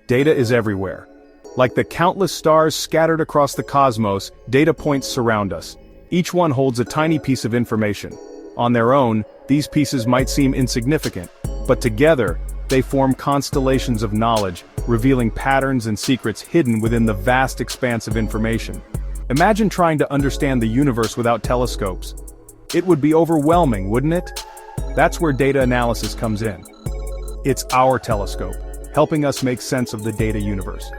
Data is everywhere. Like the countless stars scattered across the cosmos, data points surround us. Each one holds a tiny piece of information. On their own, these pieces might seem insignificant, but together, they form constellations of knowledge, revealing patterns and secrets hidden within the vast expanse of information. Imagine trying to understand the universe without telescopes. It would be overwhelming, wouldn't it? That's where data analysis comes in. It's our telescope, helping us make sense of the data universe.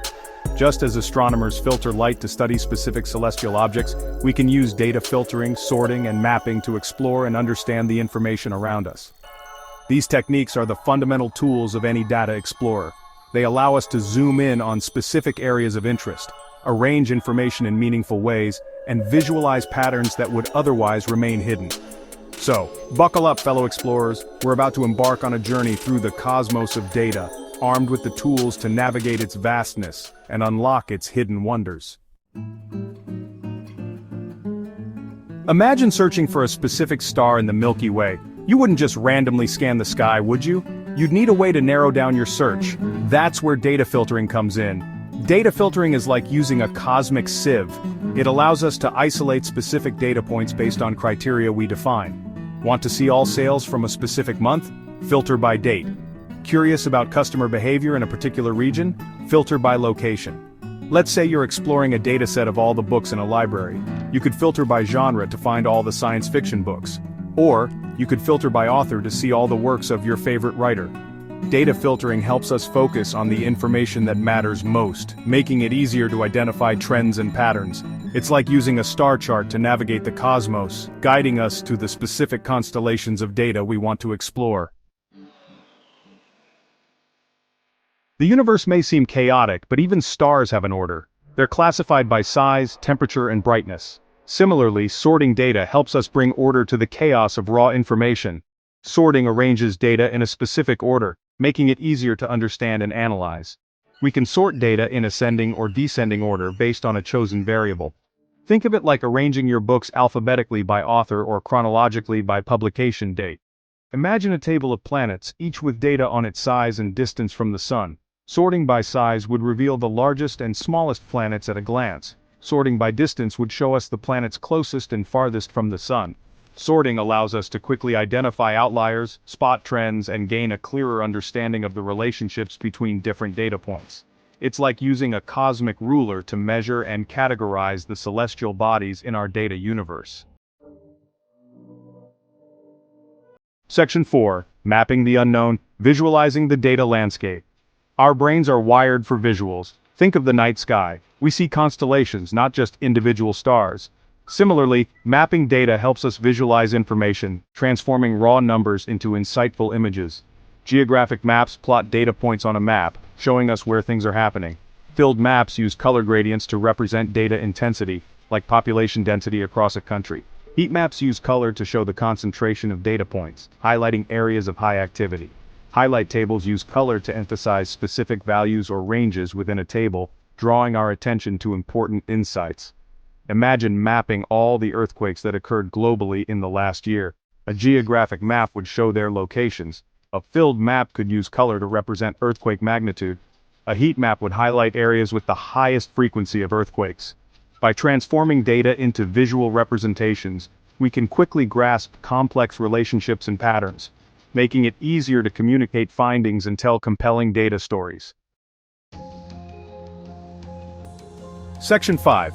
Just as astronomers filter light to study specific celestial objects, we can use data filtering, sorting, and mapping to explore and understand the information around us. These techniques are the fundamental tools of any data explorer. They allow us to zoom in on specific areas of interest, arrange information in meaningful ways, and visualize patterns that would otherwise remain hidden. So, buckle up, fellow explorers. We're about to embark on a journey through the cosmos of data, armed with the tools to navigate its vastness and unlock its hidden wonders. Imagine searching for a specific star in the Milky Way. You wouldn't just randomly scan the sky, would you? You'd need a way to narrow down your search. That's where data filtering comes in. Data filtering is like using a cosmic sieve. It allows us to isolate specific data points based on criteria we define. Want to see all sales from a specific month? Filter by date. Curious about customer behavior in a particular region? Filter by location. Let's say you're exploring a dataset of all the books in a library. You could filter by genre to find all the science fiction books. Or, you could filter by author to see all the works of your favorite writer. Data filtering helps us focus on the information that matters most, making it easier to identify trends and patterns. It's like using a star chart to navigate the cosmos, guiding us to the specific constellations of data we want to explore. The universe may seem chaotic, but even stars have an order. They're classified by size, temperature, and brightness. Similarly, sorting data helps us bring order to the chaos of raw information. Sorting arranges data in a specific order, making it easier to understand and analyze. We can sort data in ascending or descending order based on a chosen variable. Think of it like arranging your books alphabetically by author or chronologically by publication date. Imagine a table of planets, each with data on its size and distance from the Sun. Sorting by size would reveal the largest and smallest planets at a glance. Sorting by distance would show us the planets closest and farthest from the Sun. Sorting allows us to quickly identify outliers, spot trends, and gain a clearer understanding of the relationships between different data points. It's like using a cosmic ruler to measure and categorize the celestial bodies in our data universe. Section 4. Mapping the unknown, visualizing the data landscape. Our brains are wired for visuals. Think of the night sky. We see constellations, not just individual stars. Similarly, mapping data helps us visualize information, transforming raw numbers into insightful images. Geographic maps plot data points on a map, showing us where things are happening. Filled maps use color gradients to represent data intensity, like population density across a country. Heat maps use color to show the concentration of data points, highlighting areas of high activity. Highlight tables use color to emphasize specific values or ranges within a table, drawing our attention to important insights. Imagine mapping all the earthquakes that occurred globally in the last year. A geographic map would show their locations. A filled map could use color to represent earthquake magnitude. A heat map would highlight areas with the highest frequency of earthquakes. By transforming data into visual representations, we can quickly grasp complex relationships and patterns, making it easier to communicate findings and tell compelling data stories. Section 5.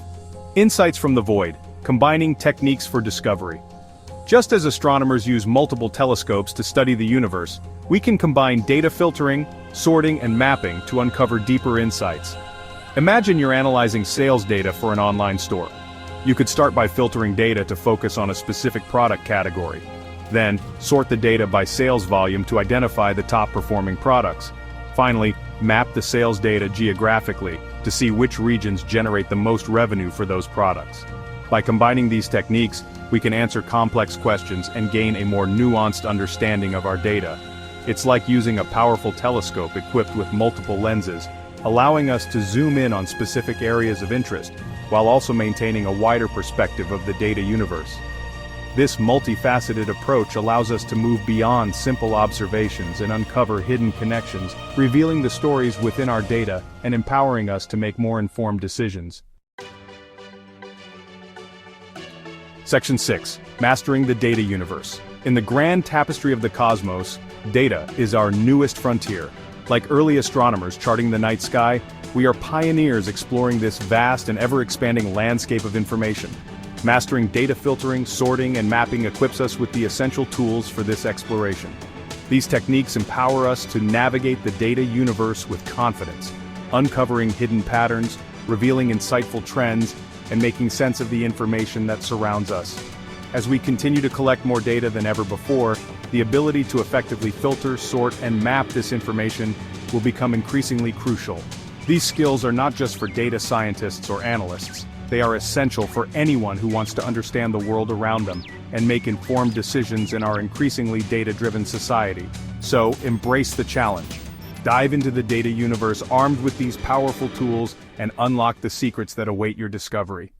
Insights from the void, combining techniques for discovery. Just as astronomers use multiple telescopes to study the universe, we can combine data filtering, sorting, and mapping to uncover deeper insights. Imagine you're analyzing sales data for an online store. You could start by filtering data to focus on a specific product category. Then, sort the data by sales volume to identify the top-performing products. Finally, map the sales data geographically to see which regions generate the most revenue for those products. By combining these techniques, we can answer complex questions and gain a more nuanced understanding of our data. It's like using a powerful telescope equipped with multiple lenses, allowing us to zoom in on specific areas of interest, while also maintaining a wider perspective of the data universe. This multifaceted approach allows us to move beyond simple observations and uncover hidden connections, revealing the stories within our data and empowering us to make more informed decisions. Section 6. Mastering the data universe. In the grand tapestry of the cosmos, data is our newest frontier. Like early astronomers charting the night sky, we are pioneers exploring this vast and ever-expanding landscape of information. Mastering data filtering, sorting, and mapping equips us with the essential tools for this exploration. These techniques empower us to navigate the data universe with confidence, uncovering hidden patterns, revealing insightful trends, and making sense of the information that surrounds us. As we continue to collect more data than ever before, the ability to effectively filter, sort, and map this information will become increasingly crucial. These skills are not just for data scientists or analysts. They are essential for anyone who wants to understand the world around them and make informed decisions in our increasingly data-driven society. So, embrace the challenge. Dive into the data universe armed with these powerful tools and unlock the secrets that await your discovery.